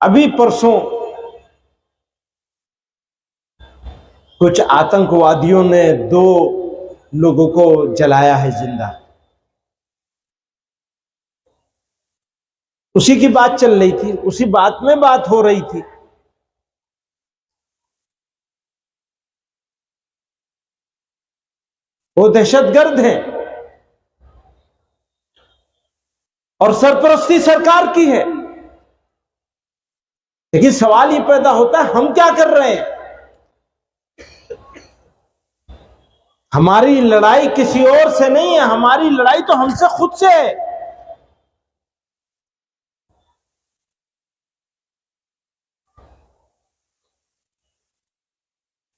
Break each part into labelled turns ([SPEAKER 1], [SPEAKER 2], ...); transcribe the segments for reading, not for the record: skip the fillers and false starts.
[SPEAKER 1] अभी परसों कुछ आतंकवादियों ने 2 लोगों को जलाया है जिंदा। उसी की बात चल रही थी, उसी बात में बात हो रही थी। वो दहशतगर्द हैं और सरपरस्ती सरकार की है। लेकिन सवाल ये पैदा होता है, हम क्या कर रहे हैं? हमारी लड़ाई किसी और से नहीं है, हमारी लड़ाई तो हमसे खुद से है।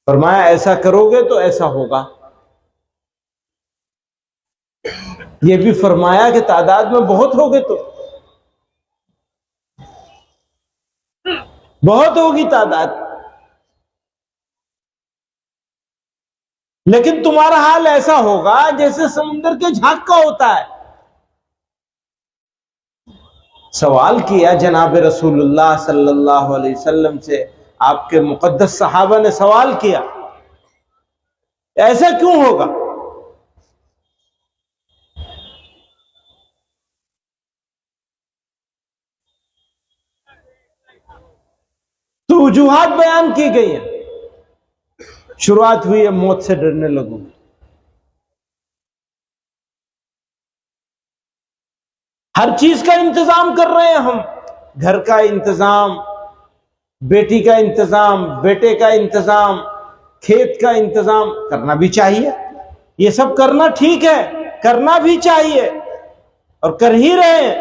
[SPEAKER 1] फरमाया ऐसा करोगे तो ऐसा होगा। यह भी फरमाया कि तादाद में बहुत होगे तो बहुत होगी तादाद, लेकिन तुम्हारा हाल ऐसा होगा जैसे समुद्र के झाग का होता है। सवाल किया जनाब रसूलुल्लाह सल्लल्लाहु अलैहि वसल्लम से, आपके मुकद्दस सहाबा ने सवाल किया, ऐसा क्यों होगा? तो वजूहात बयान की गई है। शुरुआत हुई है मौत से डरने लगो। हर चीज का इंतजाम कर रहे हैं हम, घर का इंतजाम, बेटी का इंतजाम, बेटे का इंतजाम, खेत का इंतजाम करना भी चाहिए। ये सब करना ठीक है, करना भी चाहिए और कर ही रहे हैं।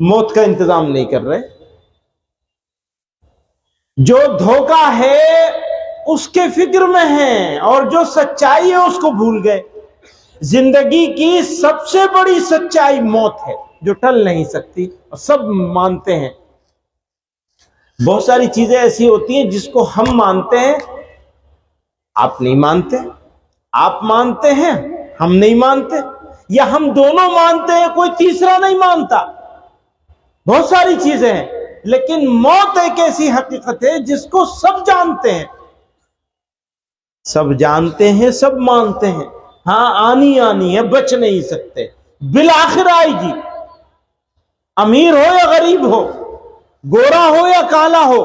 [SPEAKER 1] मौत का इंतजाम नहीं कर रहे। जो धोखा है उसके फिक्र में है और जो सच्चाई है उसको भूल गए। जिंदगी की सबसे बड़ी सच्चाई मौत है, जो टल नहीं सकती और सब मानते हैं। बहुत सारी चीजें ऐसी होती हैं जिसको हम मानते हैं, आप नहीं मानते, आप मानते हैं, हम नहीं मानते, या हम दोनों मानते हैं, कोई तीसरा नहीं मानता। बहुत सारी चीजें हैं, लेकिन मौत एक ऐसी हकीकत है जिसको सब जानते हैं, सब जानते हैं, सब मानते हैं। हाँ, आनी आनी है, बच नहीं सकते, बिलाखिर आएगी। अमीर हो या गरीब हो, गोरा हो या काला हो,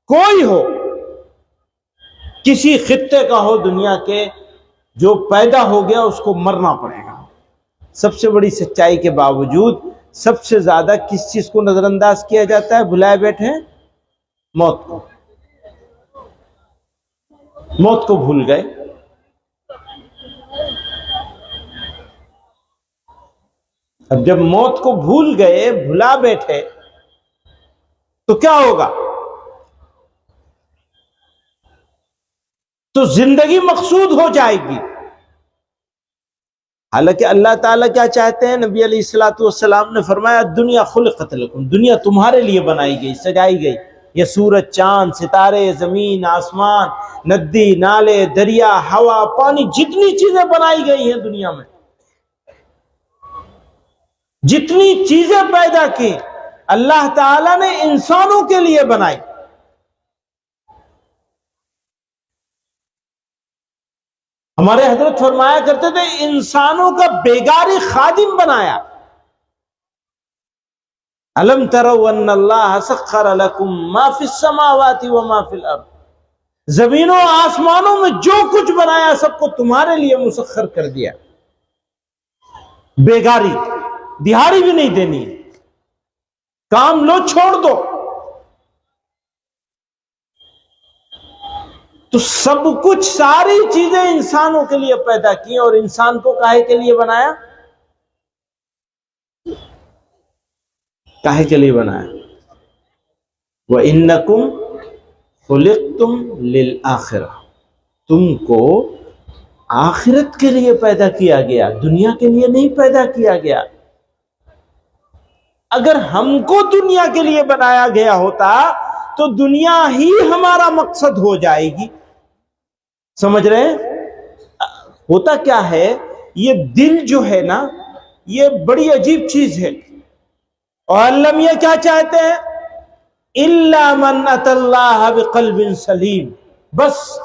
[SPEAKER 1] कोई हो, किसी खित्ते का हो दुनिया के, जो पैदा हो गया उसको मरना पड़ेगा। सबसे बड़ी सच्चाई के बावजूद सबसे ज्यादा किस चीज को नजरअंदाज किया जाता है? भुलाए बैठे हैं मौत को। मौत को भूल गए। अब जब मौत को भूल गए, भुला बैठे, तो क्या होगा? तो जिंदगी मकसूद हो जाएगी। हालांकि अल्लाह ताला क्या चाहते हैं? नबी अलैहिस्सलातु वस्सलाम ने फरमाया, दुनिया खुलिक़त लकुम, दुनिया तुम्हारे लिए बनाई गई, सजाई गई। ये सूरज, चांद, सितारे, जमीन, आसमान, नदी, नाले, दरिया, हवा, पानी, जितनी चीजें बनाई गई हैं दुनिया में, जितनी चीजें पैदा की, अल्लाह ताला ने इंसानों के लिए बनाई। हमारे हजरत फरमाया करते थे, इंसानों का बेगारी खादिम बनाया। अलम तरौ अन्नल्लाह सख्खर लकुम मा फिस समावाति व मा फिल अर्द, जमीनों आसमानों में जो कुछ बनाया सबको तुम्हारे लिए मुसख्खर कर दिया। बेगारी, दिहाड़ी भी नहीं देनी, काम लो छोड़ दो। तो सब कुछ, सारी चीजें इंसानों के लिए पैदा की और इंसान को काहे के लिए बनाया? काहे के लिए बनाया? व इन्नकुम खुलिक़्तुम लिल आखिरह, तुमको आखिरत के लिए पैदा किया गया, दुनिया के लिए नहीं पैदा किया गया। अगर हमको दुनिया के लिए बनाया गया होता तो दुनिया ही हमारा मकसद हो जाएगी। समझ रहे हैं? होता क्या है, ये दिल जो है ना, ये बड़ी अजीब चीज है। और अल्लाह मियां क्या चाहते हैं? इल्ला मन अतल्लाह बिक़ल्बिन सलीम, बस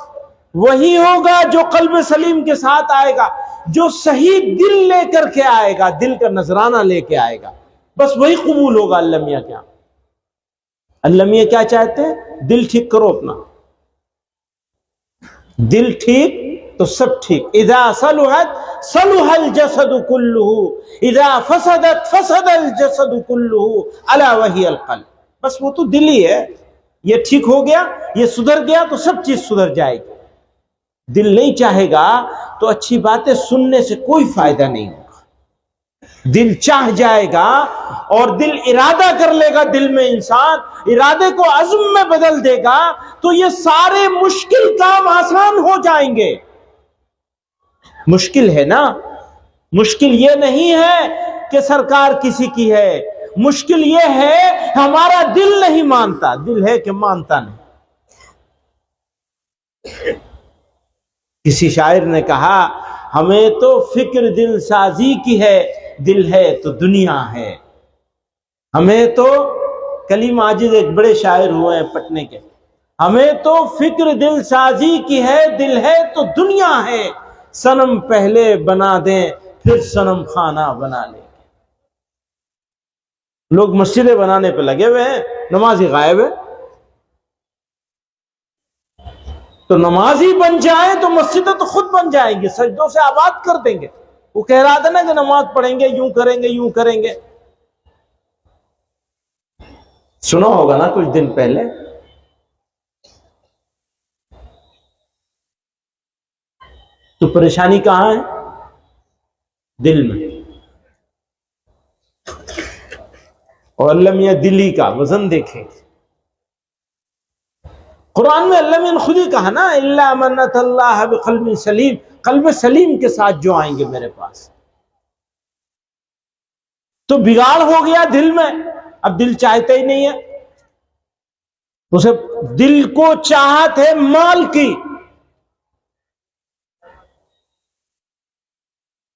[SPEAKER 1] वही होगा जो कल्ब सलीम के साथ आएगा, जो सही दिल लेकर के आएगा, दिल का नजराना लेके आएगा, बस वही कबूल होगा अल्लाह मियां क्या। अल्लाह मियां क्या चाहते हैं? दिल ठीक करो अपना, दिल ठीक तो सब ठीक। इदा सलुहत सलुहल जसदु कुल्लुहु, इदा फसदत फसदल जसदु कुल्लुहु अला वहियल क़ल्ब। बस वो तो दिल ही है, ये ठीक हो गया, ये सुधर गया तो सब चीज सुधर जाएगी। दिल नहीं चाहेगा तो अच्छी बातें सुनने से कोई फायदा नहीं होगा। दिल चाह जाएगा और दिल इरादा कर लेगा, दिल में इंसान इरादे को अज़्म में बदल देगा तो ये सारे मुश्किल काम आसान हो जाएंगे। मुश्किल है ना, मुश्किल ये नहीं है कि सरकार किसी की है, मुश्किल ये है हमारा दिल नहीं मानता। दिल है कि मानता नहीं। किसी शायर ने कहा, हमें तो फिक्र दिल साजी की है, दिल है तो दुनिया है। हमें तो, कलीम आजिज एक बड़े शायर हुए हैं पटने के, हमें तो फिक्र दिल साजी की है, दिल है तो दुनिया है। सनम पहले बना दें फिर सनम खाना बना लेंगे। लोग मस्जिदें बनाने पे लगे हुए हैं, नमाजी गायब है। तो नमाजी बन जाए तो मस्जिदें तो खुद बन जाएंगी, सजदों से आबाद कर देंगे। वो कह रहा था ना कि नमाज पढ़ेंगे, यूं करेंगे यूं करेंगे, सुना होगा ना कुछ दिन पहले। तो परेशानी कहां है? दिल में। और अल्लाह मियां दिली का वजन देखें। कुरान में अल्लाह मियां ने खुद ही कहा ना, इल्ला मन अतल्लाह बिक़ल्बिन सलीम, कल्ब सलीम के साथ जो आएंगे मेरे पास। तो बिगाड़ हो गया दिल में, अब दिल चाहता ही नहीं है उसे। दिल को चाहत है माल की,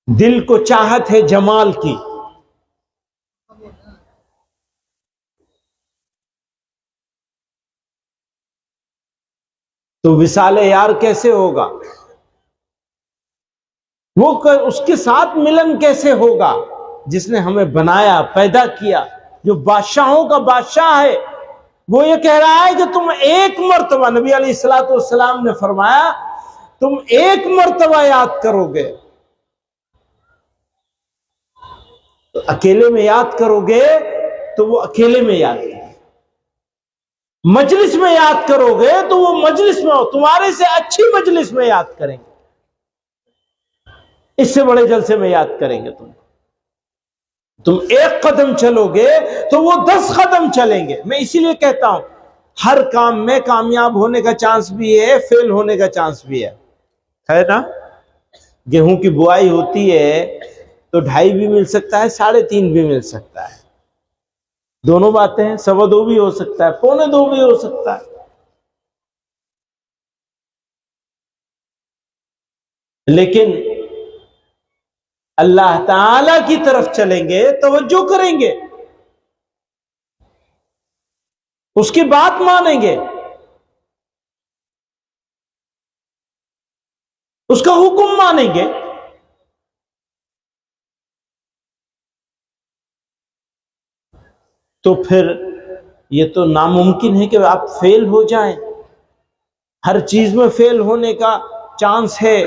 [SPEAKER 1] दिल को चाहत है जमाल की। तो विसाले यार कैसे होगा? वो उसके साथ मिलन कैसे होगा जिसने हमें बनाया, पैदा किया, जो बादशाहों का बादशाह है। वो ये कह रहा है कि तुम एक मर्तबा, नबी अलैहिस्सलातु वस्सलाम ने फरमाया, तुम एक मर्तबा याद करोगे तो अकेले में याद करोगे तो वो अकेले में याद करेंगे, मजलिस में याद करोगे तो वो मजलिस में, तुम्हारे से अच्छी मजलिस में याद करेंगे, इससे बड़े जलसे में याद करेंगे। तुम एक कदम चलोगे तो वो 10 कदम चलेंगे। मैं इसीलिए कहता हूं हर काम में कामयाब होने का चांस भी है, फेल होने का चांस भी है ना। गेहूं की बुआई होती है तो 2.5 भी मिल सकता है, 3.5 भी मिल सकता है, दोनों बातें हैं। 2.25 भी हो सकता है, 2.25 भी हो सकता है। लेकिन अल्लाह ताला की तरफ चलेंगे, तवज्जो करेंगे, उसकी बात मानेंगे, उसका हुक्म मानेंगे, तो फिर ये तो नामुमकिन है कि आप फेल हो जाएं। हर चीज में फेल होने का चांस है,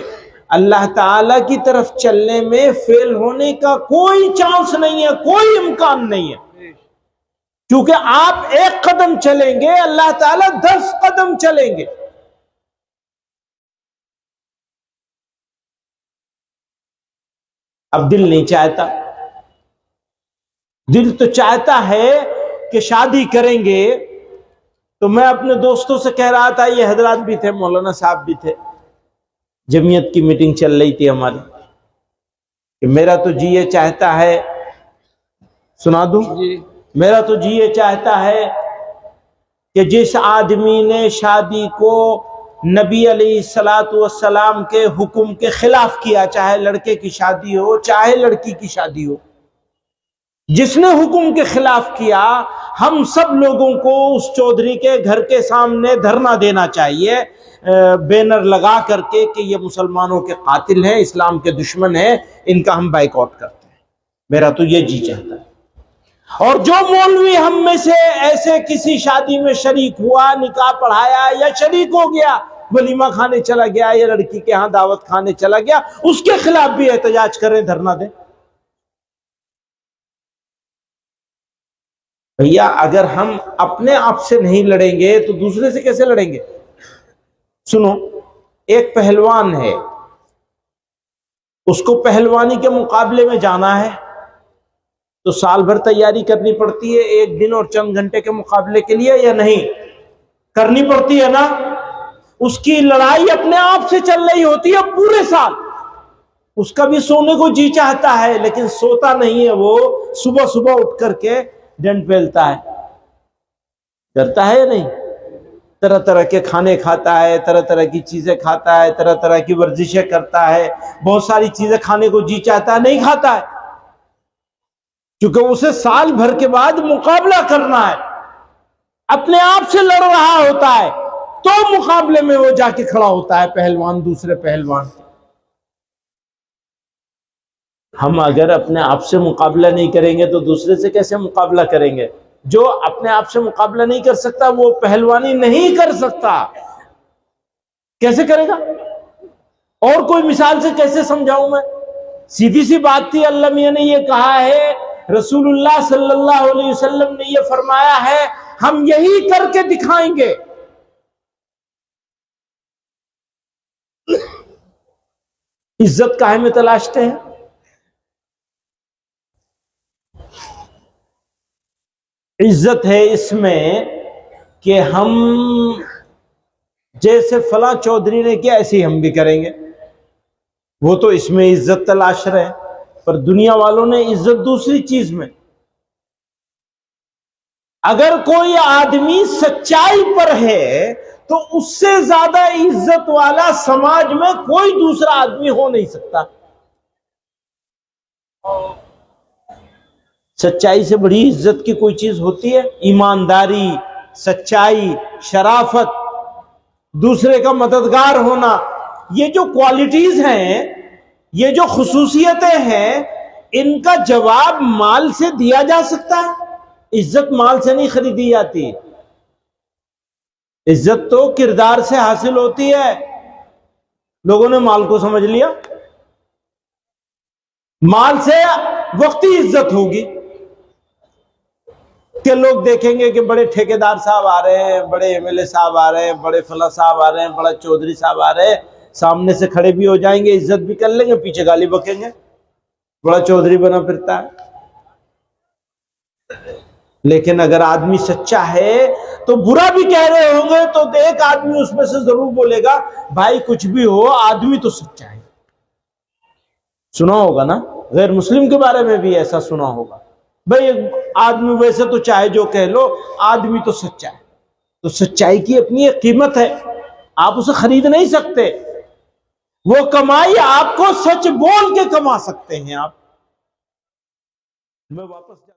[SPEAKER 1] अल्लाह ताला की तरफ चलने में फेल होने का कोई चांस नहीं है, कोई इम्कान नहीं है। क्योंकि आप एक कदम चलेंगे, अल्लाह ताला 10 कदम चलेंगे। अब दिल नहीं चाहता, दिल तो चाहता है कि शादी करेंगे। तो मैं अपने दोस्तों से कह रहा था, ये हजरात भी थे, मौलाना साहब भी थे, जमीयत की मीटिंग चल रही थी हमारी, कि मेरा तो जी ये चाहता है, सुना दूं, मेरा तो जी ये चाहता है कि जिस आदमी ने शादी को नबी अलैहिस्सलातु वस्सलाम के हुक्म के खिलाफ किया, चाहे लड़के की शादी हो चाहे लड़की की शादी हो, जिसने हुक्म के खिलाफ किया, हम सब लोगों को उस चौधरी के घर के सामने धरना देना चाहिए, बैनर लगा करके कि ये मुसलमानों के कातिल हैं, इस्लाम के दुश्मन हैं, इनका हम बाइकआउट करते हैं। मेरा तो ये जी चाहता है। और जो मौलवी हम में से ऐसे किसी शादी में शरीक हुआ, निकाह पढ़ाया या शरीक हो गया, वलीमा खाने चला गया या लड़की के यहां दावत खाने चला गया, उसके खिलाफ भी एहतजाज करें, धरना दें। भैया अगर हम अपने आप से नहीं लड़ेंगे तो दूसरे से कैसे लड़ेंगे? सुनो, एक पहलवान है, उसको पहलवानी के मुकाबले में जाना है तो साल भर तैयारी करनी पड़ती है एक दिन और चंद घंटे के मुकाबले के लिए, या नहीं करनी पड़ती है ना? उसकी लड़ाई अपने आप से चल रही होती है पूरे साल। उसका भी सोने को जी चाहता है लेकिन सोता नहीं है, वो सुबह सुबह उठ करके डंड पेलता है, करता है या नहीं? तरह तरह के खाने खाता है, तरह तरह की चीजें खाता है, तरह तरह की वर्जिशें करता है, बहुत सारी चीजें खाने को जी चाहता है, नहीं खाता है, क्योंकि उसे साल भर के बाद मुकाबला करना है, अपने आप से लड़ रहा होता है, तो मुकाबले में वो जाके खड़ा होता है पहलवान दूसरे पहलवान। हम अगर अपने आप से मुकाबला नहीं करेंगे तो दूसरे से कैसे मुकाबला करेंगे? जो अपने आप से मुकाबला नहीं कर सकता वो पहलवानी नहीं कर सकता, कैसे करेगा? और कोई मिसाल से कैसे समझाऊं मैं? सीधी सी बात थी, अल्लाह मियां ने ये कहा है, रसूलुल्लाह सल्लल्लाहु अलैहि वसल्लम ने ये फरमाया है, हम यही करके दिखाएंगे। इज्जत काहे में तलाशते हैं? इज्जत है इसमें कि हम जैसे फला चौधरी ने किया ऐसे ही हम भी करेंगे, वो तो इसमें इज्जत तलाश रहे, पर दुनिया वालों ने इज्जत दूसरी चीज में। अगर कोई आदमी सच्चाई पर है तो उससे ज्यादा इज्जत वाला समाज में कोई दूसरा आदमी हो नहीं सकता। सच्चाई से बड़ी इज्जत की कोई चीज होती है? ईमानदारी, सच्चाई, शराफत, दूसरे का मददगार होना, ये जो क्वालिटीज हैं, ये जो खुसूसियतें हैं, इनका जवाब माल से दिया जा सकता है। इज्जत माल से नहीं खरीदी जाती, इज्जत तो किरदार से हासिल होती है। लोगों ने माल को समझ लिया, माल से वक्ती इज्जत होगी कि लोग देखेंगे कि बड़े ठेकेदार साहब आ रहे हैं, बड़े एमएलए साहब आ रहे हैं, बड़े फला साहब आ रहे हैं, बड़ा चौधरी साहब आ रहे हैं, सामने से खड़े भी हो जाएंगे, इज्जत भी कर लेंगे, पीछे गाली बकेंगे, बड़ा चौधरी बना फिरता है। लेकिन अगर आदमी सच्चा है तो बुरा भी कह रहे होंगे तो एक आदमी उसमें से जरूर बोलेगा, भाई कुछ भी हो आदमी तो सच्चा है। सुना होगा ना, गैर मुस्लिम के बारे में भी ऐसा सुना होगा, भाई आदमी वैसे तो चाहे जो कह लो, आदमी तो सच्चा है। तो सच्चाई की अपनी एक कीमत है, आप उसे खरीद नहीं सकते। वो कमाई आपको सच बोल के कमा सकते हैं आप। मैं वापस